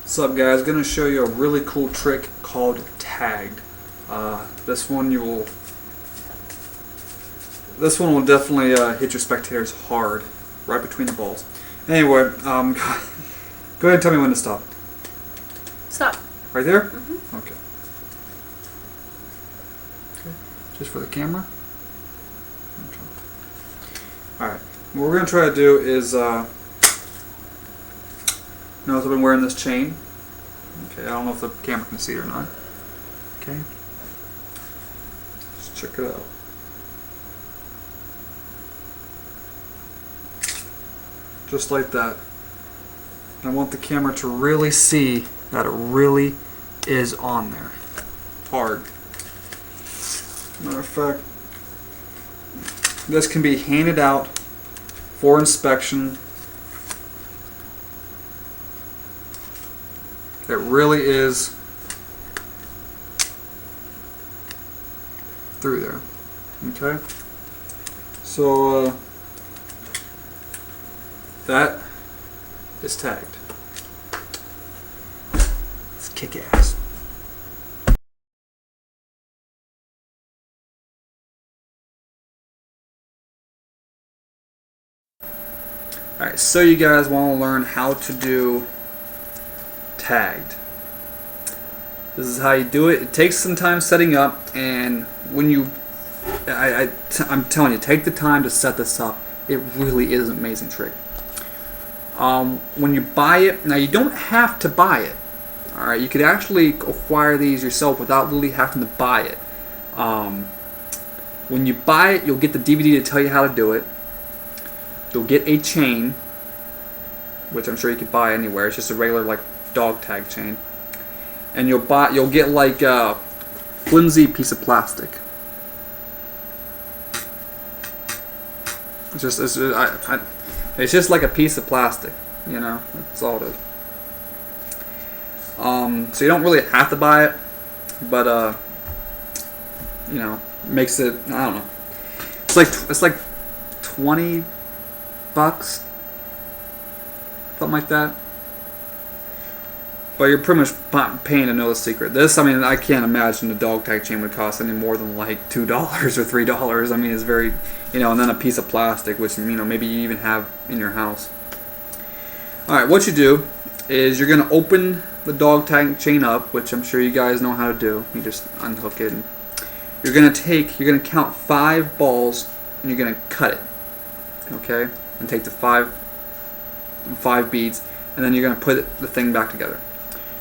What's up, guys? Going to show you a really cool trick called tagged. This one will definitely hit your spectators hard, right between the balls. Anyway, go ahead and tell me when to stop. Stop. Right there? Mm-hmm. Okay. Just for the camera. Alright, what we're going to try to do is, notice I've been wearing this chain. Okay, I don't know if the camera can see it or not. Okay. Let's check it out. Just like that. I want the camera to really see that it really is on there. Hard. Matter of fact, this can be handed out for inspection. It really is through there. Okay? So, that is tagged. Let's kick ass. Alright, so you guys want to learn how to do tagged. This is how you do it. It takes some time setting up, and when you I'm telling you, take the time to set this up. It really is an amazing trick. When you buy it, now you don't have to buy it. Alright, you could actually acquire these yourself without really having to buy it. When you buy it, you'll get the DVD to tell you how to do it. You'll get a chain, which I'm sure you could buy anywhere. It's just a regular like dog tag chain, and you'll get like a flimsy piece of plastic. It's just like a piece of plastic, you know. That's all it is. So you don't really have to buy it, but you know, makes it, I don't know. It's like $20, something like that. But you're pretty much paying to know the secret. This, I mean, I can't imagine a dog tag chain would cost any more than like $2 or $3. I mean, it's very, you know, and then a piece of plastic, which, you know, maybe you even have in your house. Alright, what you do is you're going to open the dog tag chain up, which I'm sure you guys know how to do. You just unhook it. And you're going to count 5 balls, and you're going to cut it. Okay? And take the five beads, and then you're going to put the thing back together.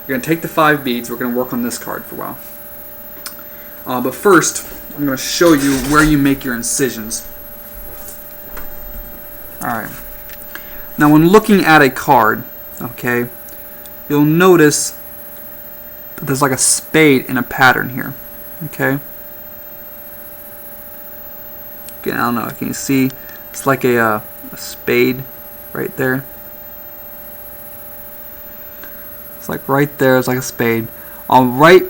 You're going to take the 5 beads. We're going to work on this card for a while. But first, I'm going to show you where you make your incisions. Alright. Now when looking at a card, okay, you'll notice that there's like a spade in a pattern here. Okay? Again, I don't know, can you see? It's like a spade right there. It's like right there, it's like a spade. On the right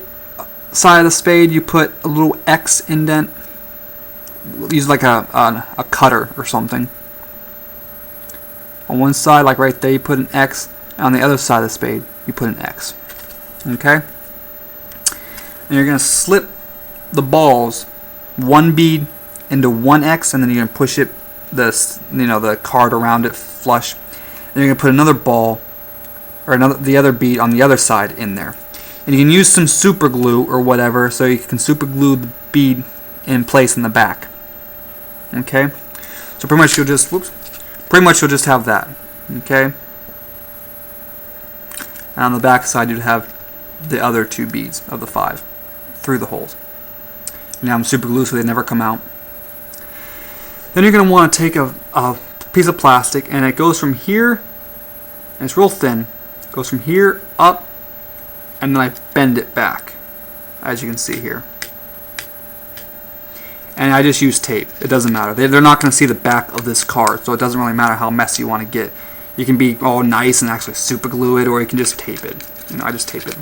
side of the spade, you put a little X indent. Use like a cutter or something. On one side, like right there, you put an X. On the other side of the spade, you put an X. Okay? And you're going to slip the balls, one bead into one X, and then you're going to push it, the card around it flush. And you're going to put another ball, or the other bead on the other side in there. And you can use some super glue or whatever, so you can super glue the bead in place in the back. Okay? So pretty much you'll just have that. Okay? And on the back side you'd have the other 2 beads of the 5 through the holes. Now I'm super glue so they never come out. Then you're going to want to take a piece of plastic, and it goes from here, and it's real thin. It goes from here up, and then I bend it back, as you can see here. And I just use tape. It doesn't matter. They're not going to see the back of this card, so it doesn't really matter how messy you want to get. You can be all nice and actually super glue it, or you can just tape it. You know, I just tape it.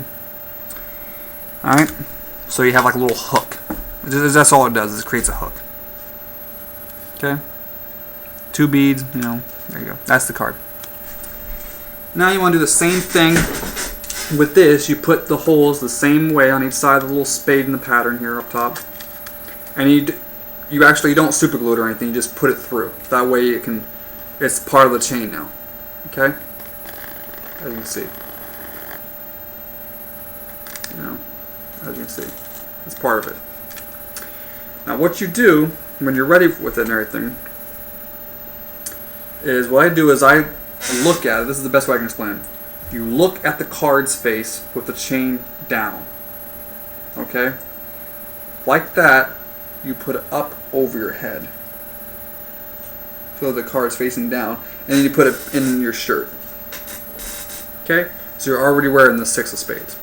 Alright? So you have like a little hook. That's all it does, is it creates a hook. Okay? 2 beads, you know, there you go. That's the card. Now you want to do the same thing with this, you put the holes the same way on each side of the little spade in the pattern here up top, and you actually don't super glue it or anything. You just put it through. That way it's part of the chain now. Okay, as you can see. As you can see, it's part of it. Now, what you do when you're ready with it and everything is what I do is I look at it. This is the best way I can explain it. You look at the card's face with the chain down. Okay? Like that, you put it up over your head. So the card's facing down. And then you put it in your shirt. Okay? So you're already wearing the 6 of spades.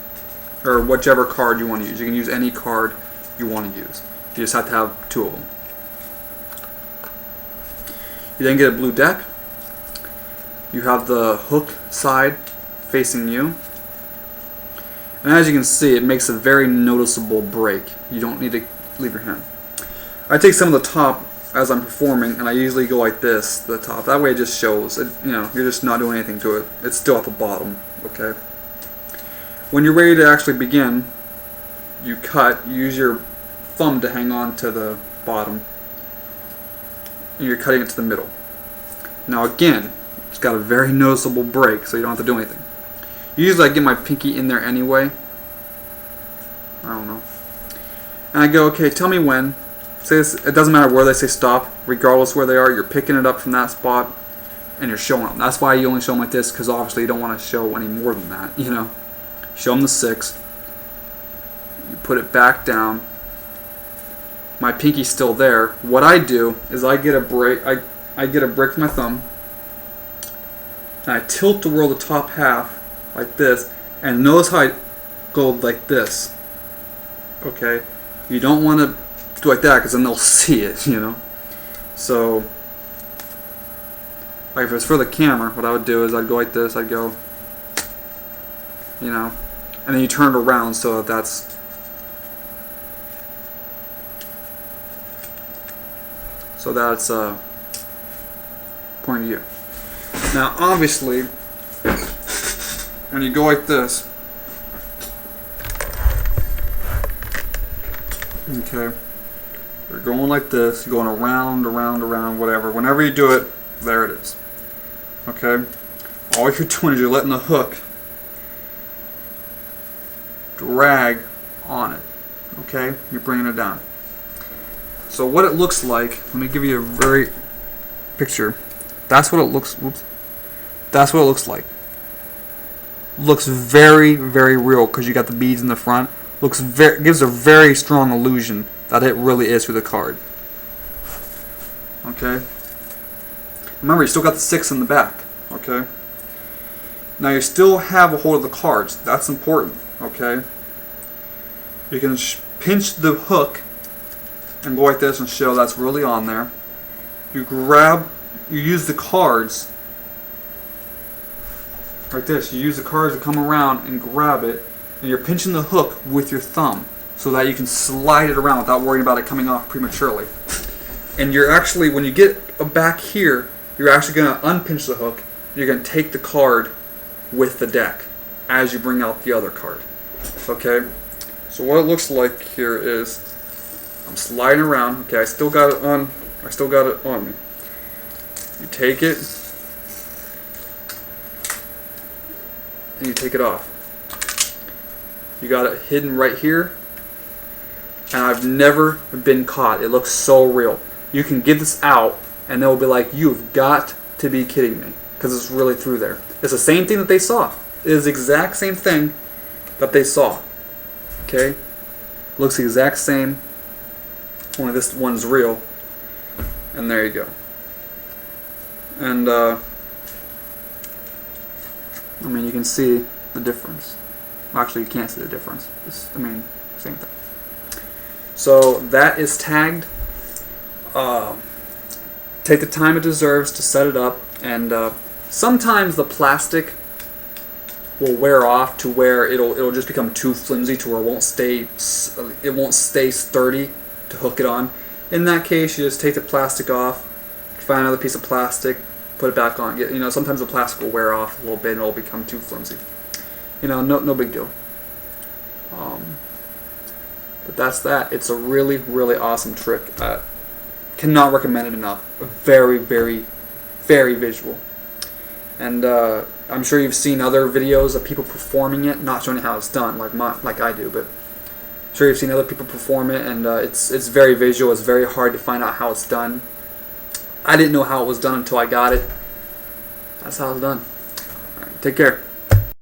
Or whichever card you want to use. You can use any card you want to use. You just have to have 2 of them. You then get a blue deck. You have the hook side facing you. And as you can see, it makes a very noticeable break. You don't need to leave your hand. I take some of the top as I'm performing, and I usually go like this, the top. That way it just shows. You're just not doing anything to it. It's still at the bottom. Okay. When you're ready to actually begin, you use your thumb to hang on to the bottom, and you're cutting it to the middle. Now again, it's got a very noticeable break, so you don't have to do anything. Usually I get my pinky in there anyway. I don't know. And I go, okay, tell me when. Say this, it doesn't matter where they say stop, regardless where they are, you're picking it up from that spot, and you're showing them. That's why you only show them like this, because obviously you don't want to show any more than that, Show them the 6. You put it back down. My pinky's still there. What I do is I get a break. I get a break with my thumb, and I tilt to roll the top half like this. And notice how I go like this. Okay, you don't want to do like that because then they'll see it. So, like if it's for the camera, what I would do is I'd go like this. I'd go. And then you turn it around so that's point of view. Now obviously when you go like this, okay, you're going like this, you're going around, whatever. Whenever you do it, there it is. Okay? All you're doing is you're letting the hook drag on it. Okay? You're bringing it down. So what it looks like, let me give you a very picture. That's what it looks. Whoops. That's what it looks like. Looks very, very real because you got the beads in the front. Gives a very strong illusion that it really is for the card. Okay. Remember, you still got the 6 in the back. Okay. Now you still have a hold of the cards. That's important. Okay. You can pinch the hook and go like this and show that's really on there. You use the cards like this. You use the cards to come around and grab it, and you're pinching the hook with your thumb so that you can slide it around without worrying about it coming off prematurely. And you're actually, when you get back here, you're actually going to unpinch the hook. You're going to take the card with the deck as you bring out the other card. Okay? So what it looks like here is I'm sliding around. Okay, I still got it on. Me. You take it and you take it off. You got it hidden right here, and I've never been caught. It looks so real. You can get this out, and they'll be like, "You've got to be kidding me," because it's really through there. It's the same thing that they saw. It is the exact same thing that they saw. Okay, looks the exact same. Only this one's real, and there you go. And I mean, you can see the difference. Well, actually, you can't see the difference. Same thing. So that is tagged. Take the time it deserves to set it up, and sometimes the plastic will wear off to where it'll just become too flimsy to where it won't stay sturdy to hook it on. In that case, you just take the plastic off, find another piece of plastic, put it back on. Sometimes the plastic will wear off a little bit and it'll become too flimsy. no big deal. But that's that. It's a really, really awesome trick. Cannot recommend it enough. Very, very, very visual. And I'm sure you've seen other videos of people performing it, not showing how it's done, like I do, but I'm sure you've seen other people perform it, and it's very visual. It's very hard to find out how it's done. I didn't know how it was done until I got it. That's how it's done. All right, take care.